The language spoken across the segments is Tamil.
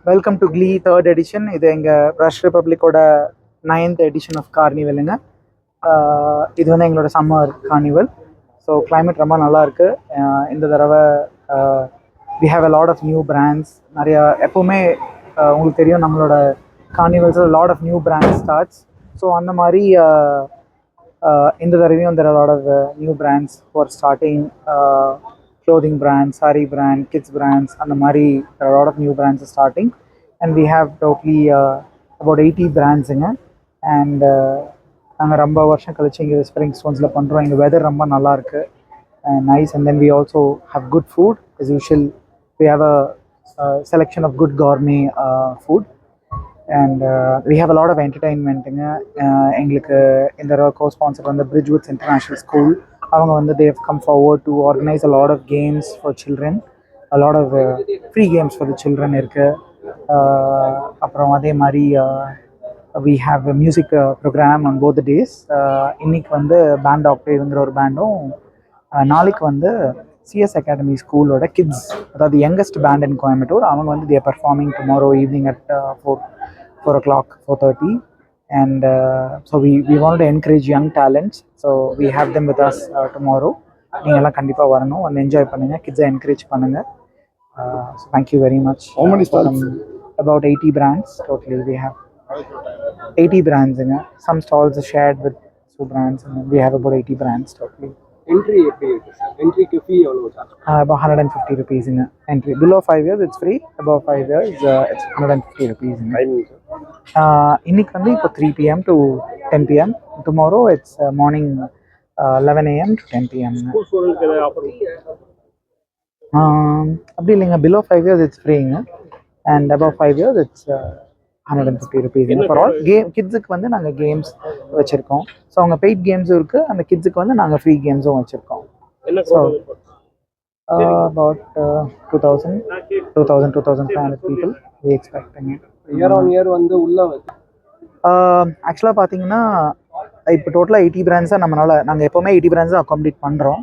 Welcome to clean third edition. இது எங்கள் ரஷ் ரிப்பப்ளிக்கோட 9th எடிஷன் ஆஃப் கார்னிவலுங்க. இது வந்து எங்களோட சம்மர் கார்னிவல். ஸோ கிளைமேட் ரொம்ப நல்லா இருக்குது இந்த தடவை. We have a lot of new brands. நிறையா எப்போவுமே உங்களுக்கு தெரியும் நம்மளோட கார்னிவல்ஸில் lot of new brands starts. So அந்த மாதிரி இந்த தடவையும் there are a lot of new brands for starting. Clothing brands, saree brand, kids brands, and the mari there are a lot of new brands starting, and we have totally about 80 brands in it. And நாங்க ரொம்ப வருஷம் கழிச்சு இங்கே ஸ்ப்ரிங் ஸ்டோன்ஸில் பண்ணுறோம். இங்கே வெதர் ரொம்ப நல்லா இருக்கு, nice. And then we also have good food as usual. We have a selection of good gourmet food, and we have a lot of entertainment. எங்களுக்கு இந்த co-sponsor வந்து Bridgewoods International School. அவங்க வந்து they have come forward to organize a lot of games for children, a lot of free games for the children இருக்கு. அப்புறம் அதே மாதிரி we have a music program on both the days. இன்னைக்கு வந்து பேண்ட் ஆக்டேவ்ங்கிற ஒரு பேண்டும், நாளைக்கு வந்து சிஎஸ் அகாடமி ஸ்கூலோட கிட்ஸ், அதாவது யங்கஸ்ட் பேண்ட் இன் கோயம்புத்தூர், அவங்க வந்து they are performing tomorrow evening at 4 o'clock, 4:30. And so we wanted to encourage young talents, so we have them with us tomorrow. நீங்கெல்லாம் கண்டிப்பாக வரணும், வந்து என்ஜாய் பண்ணுங்கள், கிட்ஸை என்கரேஜ் பண்ணுங்கள். So thank you very much. How many stalls? About 80 brands totally. We have 80 brands. Some stalls are shared with two brands, and we have about 80 brands totally. Entry entry fee எவ்வளவு charge? About 150 rupees. Entry below 5 years it's free, above 5 years it's 150 rupees. இன்னைக்கு வந்து இப்போ 3 p.m. to 10 p.m. Tomorrow it's morning 11 a.m. to 10 p.m. அப்படி இல்லைங்க, below 5 years it's free, and above 5 years it's 150 rupees for all. கிட்ஸுக்கு வந்து நாங்கள் கேம்ஸ் வச்சுருக்கோம். ஸோ அவங்க பெய்ட் கேம்ஸும் இருக்குது, அந்த கிட்ஸுக்கு வந்து நாங்கள் ஃப்ரீ கேம்ஸும் வச்சுருக்கோம். So about 2,500 people we expecting it. Year on year வந்து உள்ள ஆக்சுவலாக பார்த்தீங்கன்னா இப்போ டோட்டலாக 80 பிராண்ட்ஸாக நாங்கள் எப்போவுமே 80 பிராண்ட்ஸ் தான் அக்காமடேட் பண்ணுறோம்.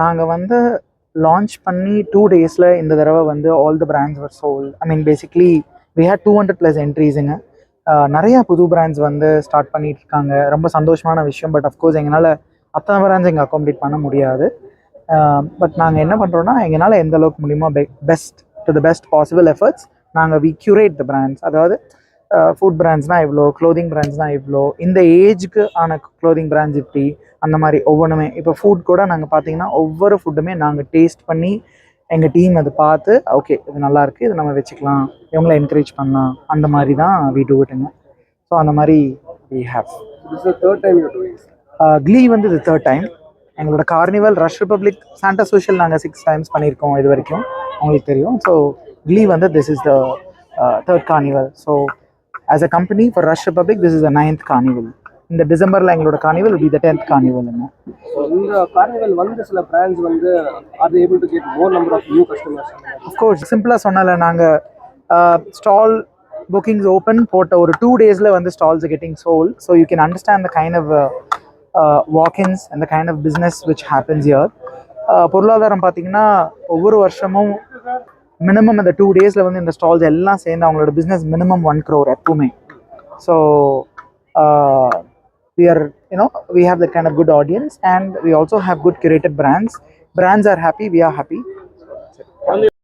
நாங்கள் வந்து லான்ச் பண்ணி 2 daysல இந்த தடவை வந்து all the brands were sold. I mean basically we had 200+ என்ட்ரிஸுங்க. நிறையா புது பிராண்ட்ஸ் வந்து ஸ்டார்ட் பண்ணிட்டு இருக்காங்க, ரொம்ப சந்தோஷமான விஷயம். பட் அஃப்கோர்ஸ் எங்களால் அத்தனை பிராண்ட்ஸ் எங்கள் அக்காமடேட் பண்ண முடியாது. பட் நாங்கள் என்ன பண்ணுறோன்னா, எங்களால் எந்த அளவுக்கு முடியுமோ best to the best possible efforts நாங்கள் வி க்யூரேட் த பிராண்ட்ஸ். அதாவது ஃபுட் பிராண்ட்ஸ்னால் இவ்வளோ, க்ளோதிங் பிராண்ட்ஸ்னால் இவ்வளோ, இந்த ஏஜுக்கு ஆன க்ளோதிங் பிராண்ட்ஸ் இப்படி, அந்த மாதிரி ஒவ்வொன்றுமே. இப்போ ஃபுட் கூட நாங்கள் பார்த்தீங்கன்னா ஒவ்வொரு ஃபுட்டுமே நாங்கள் டேஸ்ட் பண்ணி எங்கள் டீம் அதை பார்த்து ஓகே இது நல்லாயிருக்கு, இது நம்ம வச்சுக்கலாம், இவங்கள என்கரேஜ் பண்ணலாம், அந்த மாதிரி தான் வி டூ இட்டுங்க. ஸோ அந்த மாதிரி வி ஹேவ். க்ளீ வந்து இது 3rd time. எங்களோட carnival rush republic Santa social நாங்கள் 6 times பண்ணியிருக்கோம் இது வரைக்கும், உங்களுக்கு தெரியும். ஸோ க்ளீ வந்து this is the 3rd carnival. So as a company for rush republic this is the 9th carnival. இந்த டிசம்பரில் எங்களோட carnival will be the 10th carnival. இந்த கார்னிவல் வந்து சில பிராண்ட்ஸ் வந்து are they able to get more number of new customers? Of course, சிம்பிளாக சொன்னால நாங்கள் ஸ்டால் புக்கிங்ஸ் ஓப்பன் போட்ட ஒரு 2 daysல வந்து stalls getting sold. So you can understand the kind of walk ins and the kind of business which happens here. பொருளாதாரம் பார்த்தீங்கன்னா ஒவ்வொரு வருஷமும் மினிமம் இந்த 2 daysல வந்து இந்த ஸ்டால்ஸ் எல்லாம் சேர்ந்து அவங்களோட பிஸ்னஸ் மினிமம் 1 crore எப்பவுமே. So we have that kind of good audience, and we also have good curated brands. Brands are happy, we are happy.